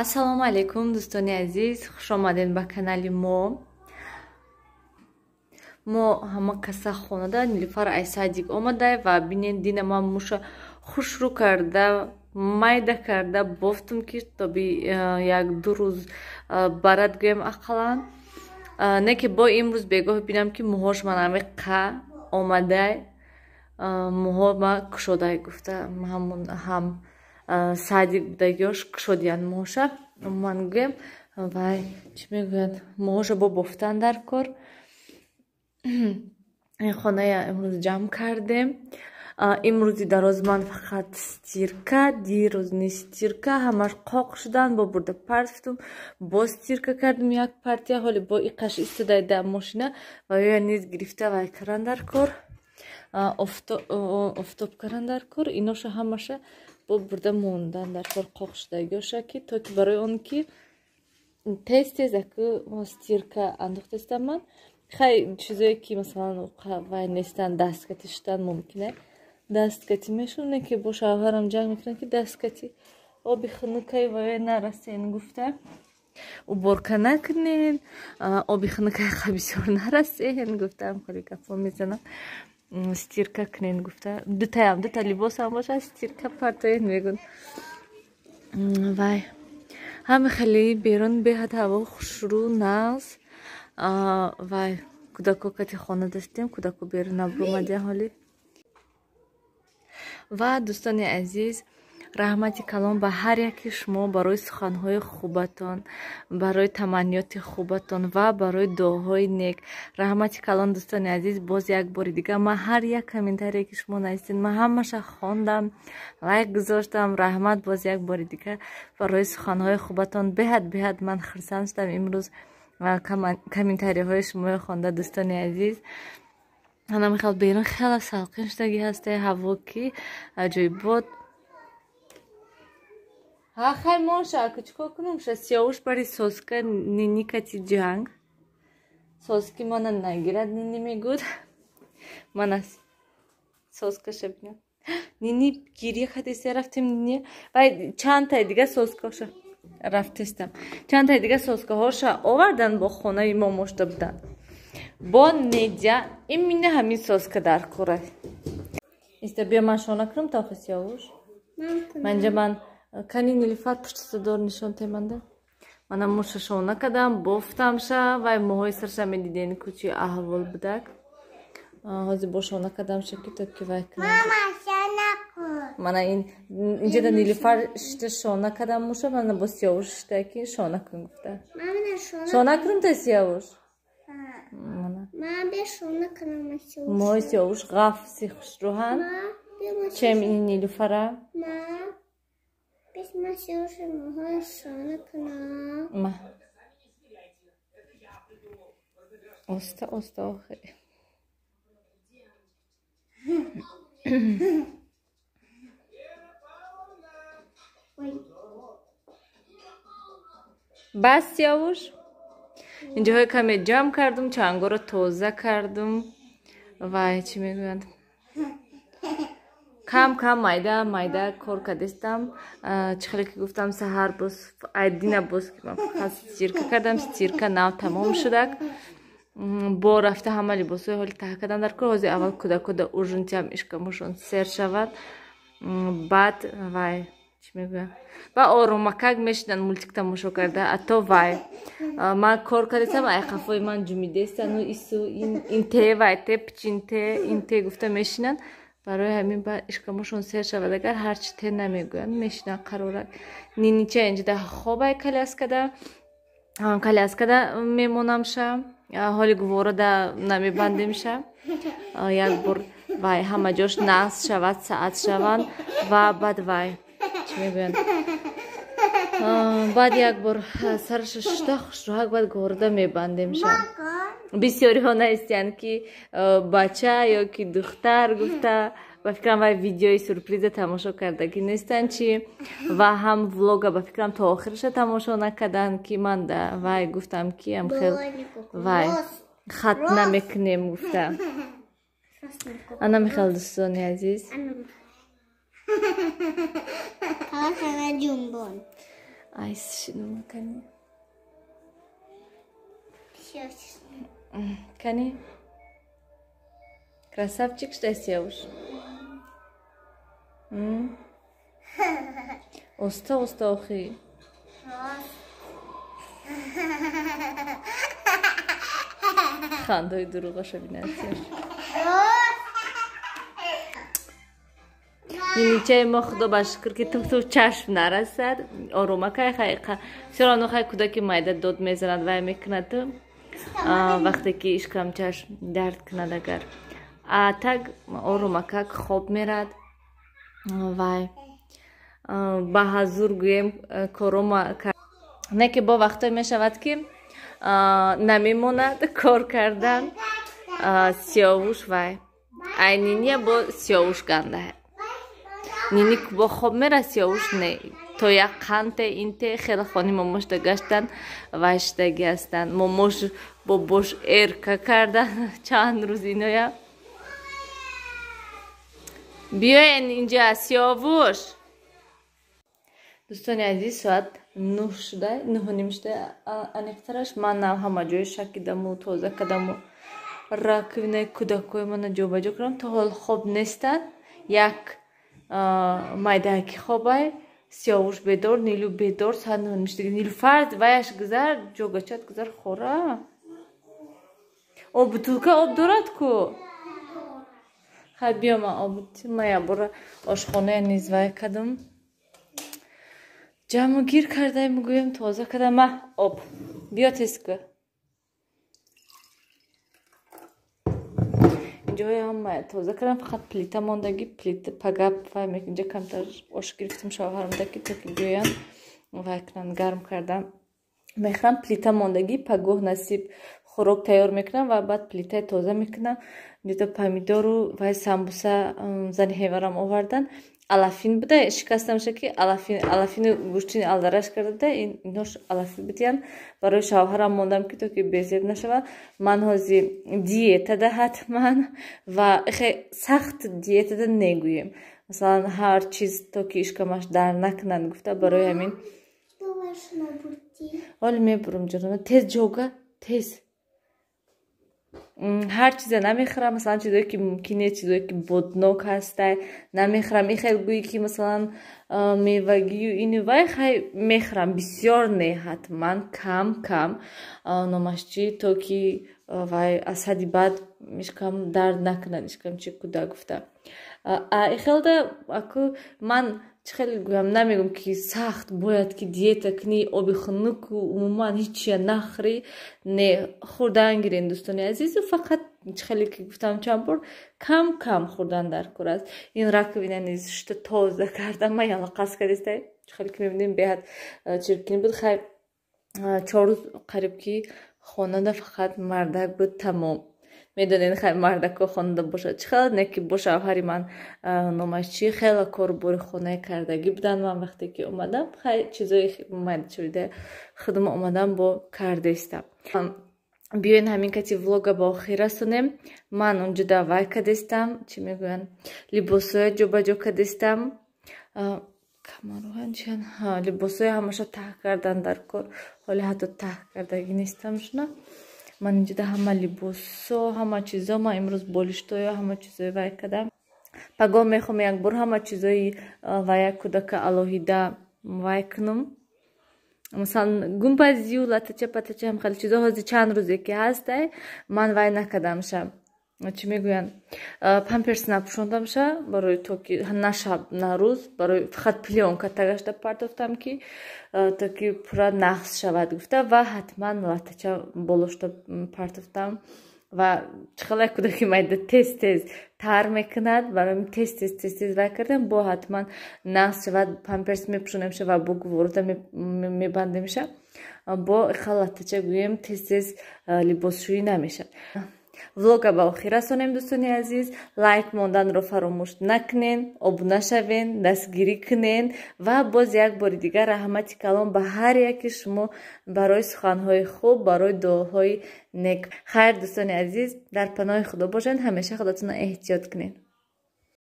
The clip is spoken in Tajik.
Ассалому алайкум дӯстони азиз, хуш омадед ба канали мо. Мо ҳама каса хонада Нилуфар Айсадик омада ва бинед дина ман муша хушрӯ карда, майда карда бофтум ки тоби як ду рӯз барад гӯем ақаллан. Не ки бо имрӯз бегоҳ бинам ки мӯҳош ман амиқа омадай, мӯҳо ма кушодай гуфта ҳамун ҳам Садик будагиёш кушодиян мӯҳоша. Ман гӯем вай чӣ мегӯяд мӯҳоша бо бофтан дар кор. Хоная имрӯз ҷамъ кардем. Имрӯзи дароз ман фақат стирка, дирӯзни стирка ҳамаш қоқ шудан, бо бурда партифтум, бо стирка кардим як партия, ҳоли бо иқаш истодай дар мошина ва ё низ гирифта вай кардан дар кор, офтоб кардан дар кор, иноша ҳамаша бо бурда мондан дар кор қоқ шудагиёша ки то ки барои он ки тез аку стирка андохтастам ман. Хай чизое ки масалан вай нестан дасткати шудан мумкин е. Дасткати мешуне ки бо шавҳарам ҷанг мекунам ки дасткати оби хунукаи вай нарасен гуфта. Уборка накунен, оби хунукаи ха бисёр нарасен гуфтам, холи гапо мезанам. Стирка кунен гуфта. Дута либосам боша стирка партоен мегун. Вай ҳами хеле берун беҳад ҳаво хушрӯ нағз. Вай кӯдако кати хона дастем, кӯдако берун набурӯмадем ҳоли. Ва дӯстони азиз, раҳмати калон ба ҳар яки шумо барои суханҳои хубатон, барои таманниёти хубатон ва барои дуоҳои нек. Раҳмати калон дӯстони азиз, боз як бори дига ман ҳар як комментарие ки шумо нависед ман ҳамаша хондам, лайк гузоштам. Раҳмат боз як бори дига барои суханҳои хубатон. Беҳад ман хурсанд шудам имрӯз комментариҳои шуморо хонда дӯстони азиз. Ана мехал берун хеле салқин шудагӣ ҳасте, ҳаво ки аҷоибот. Хай Моша, чикор кунум ша сиёвуш бари соска нини кати ҷанг. Соски мана нагирад нини мегуд. Мана соска шабинам. Нини гирия хати се рафтем нини. Вай чанд тай дига соскаша рафтестам. Чанд тай дига соскаҳоша овардан бо хонаи мо мошта будан. Бо недя имина ҳамин соска дар кора. Иста бия ман шона кунам таохи сиёвуш. Манҷа ман кани Нилуфар пушти садор нишон теманда. Манам муша шона кадам, бофтамша, вай моҳои сарша медиден кучи аҳвол будак. Ҳозир бо шона кадамша ки то ки вай кунам. Мама шона кун. Мана инҷа да Нилуфар шита шона кадам муша, мана бо сиёвуш шита ки шона кун гуфта. Шона кунам та сиёвуш. Мама бе шона кунам сиёвуш. Моҳои сиёвуш ғаф си хушрӯҳан. Чем ин Нилуфара? Письма сиёвуш моҳои шона кунам. Оста охир. Бас сиёвуш. Инҷоҳо каме ҷамъ кардум, чангоро тоза кардум. Вай чӣ мегӯянд? Кам майда кор кардестам. Чӣ хеле ки гуфтам саҳар боз айдина боз ки ман фақат стирка кардам, стирка нав тамом шудак. Бо рафта ҳама либосҳои ҳоли таҳ кардам дар кор. Ҳозир аввал кӯдако да ужунтиам ишкамошон сер шавад. Баъд вай чӣ мегӯям? Ва оромакак мешинан мультик тамошо карда. Атто вай ман кор кардестам, айқафои ман ҷумидестану ису ин те вай те пичин те ин те гуфта мешинан. Барои ҳамин ба ишкамошон сер шавад. Агар ҳарчи те намегӯянд мешинан қарорак. Нинича инҷа хобай каляскада мемонамша. Ҳоли гуворада намебандемша. Як бор вай ҳама ҷош нағз шавад, саат шаванд ва баъд вай чӣ мегӯянд? Баъд як бор сараша шушта хушрӯҳак баъд гуворада мебандемша. Бисёриҳо наистиянд ки бача ё ки духтар гуфта ба фикрам вай видеои сюрприза тамошо кардагӣ нестанд чӣ ва ҳам влога ба фикрам то охираша тамошо накарданд ки ман да вай гуфтам ки амхел вай хат намекунем гуфта. Ана михел дӯстони азиз. айс шину мекани кани красавчик что сеуш уста охи خندای دروغاشو بینسیش نیچه ما خدا بشکر که تو چشم نرسد آرومکای خیلی سرانو خیلی کودکی مایده داد میزند وای میکند وقتی که اشکم چشم درد کند اگر تگ آرومکک خوب میرد وای با حضور گویم کروما نه که با وقتی میشود که نمیموند کار کردن سیاوش وای اینینیه با سیاوش گنده نینی که با خوب میره سیاوش نه تو یک قنته اینته خیلی خانی ماماش دگشتن وشتگی هستن ماماش با باش ارکه کردن چند روز اینویا بیاین اینجا سیاوش دوستان عزیز ساعت 9 شده 9:30 شده انیقترش من همه جای شکیدم و تازه کردم و راکوینه کودکای من جا بجا کردم تا حال خوب نیستن یک مایدهکی خوبه سیاوش بیدار نیلو بیدار ساعت 9:30 دیگه نیلو فرد ویش گذر جا گچت گذر خوره آب بطولکه آب دارد کو خیلی بیا من آب ما یا برا آشخانه نیز وی کردم جمع گیر کرده میگویم تازه کردم ما آب بیا تست کن اینجا هم تازه کردم فقط پلیتا ماندگی پلیت پگاب فهمید اینجا کمتر آش گرفتم شوهرم دکی تا که بیاین و کنن گرم کردم میخرم پلیتا ماندگی پگوه نصیب خوراک تیار میکنم و بعد پلیتا تازه میکنم دیتا پامیدور و سامبوسا زنی هیورم آوردن алафин буда шикастамша ки алафини гӯштини алдараш карда инош алафи битиян барои шавҳарам мондам ки то ки безеб нашавад ман ҳозир диетада ҳатман ва сахт диетада негӯем масалан ҳар чиз то ки ишкамаш дар накунад гуфта барои ҳамин оли мебурам ҷаноба тез ҷога тез هر چیز نمیخرم مثلا چیزایی که ممکنه چیزایی که بودناک هسته نمیخرم این خیلی گویی که مثلا میوگی و اینو وای خیلی میخرم بسیار نه حتما کم نماشچی تا که وای از حدی بعد میشکم درد نکنه میشکم چی کدا گفته خیلی ده اکو من خیلی گویم نمیگم که سخت باید که دیتا کنی آبی خنک و عموما هیچی نخری نه خوردن گیرین دوستانی عزیز و فقط خیلی که گفتم چند بار کم خوردن در کار است این راکوینه نیزشت تازه کردم من یالا قصد کردیسته خیلی که میبینیم بهت چرکنی بود خیلی 4 روز قریب که خانه فقط مردک بود تمام میدونین خیلی مردک خانده باشه چقدر نه که با شوهری من نمایشی خیلی کار بر خانه کردگی بودن من وقتی که اومدم خیلی چیزای اومد شده خودم اومدم با کرده استم بیاین همین کتی ولاگ با آخر رسونیم من اونجا دوای کردستم چی میگوین لباسای جوبا جو کردستم کمروهن چیان لباسای همشه ته کردن در کار حالا حتی ته کردگی نیستم شنا من اینجا همه لباسا همه چیزا من امروز بالشتای همه چیزای وای کردم پگاه میخوام یک بار همه چیزای وای کودک الهیده وای کنم مثلا گمبازی و لطچه هم خیلی چیزا هازی چند روزی که هسته من وای نکردم شم چی میگوین پامپرس نپوشوندم شه برای تو که نه شب نه روز برای فقط پلیونکا تگشته پرتفتم که تا که پورا نقص شود گفته و حتما لطچه بالشته پرتفتم و خیلی کودکی مایده تز تر میکند برای تز وای کردم با حتما نقص شود پامپرس میپوشونم شه و با گوارده میبندیم شه با خیلی لطچه گویم تز لباسشویی نمیشه влога ба охир расонем дӯстони азиз лайк монданро фаромӯш накунен обуна шавен дастгирӣ кунен ва боз як бори дигар раҳмати калон ба ҳар яки шумо барои суханҳои хуб барои дуоҳои нек хайр дӯстони азиз дар паноҳи худо бошед ҳамеша худотонро эҳтиёт кунед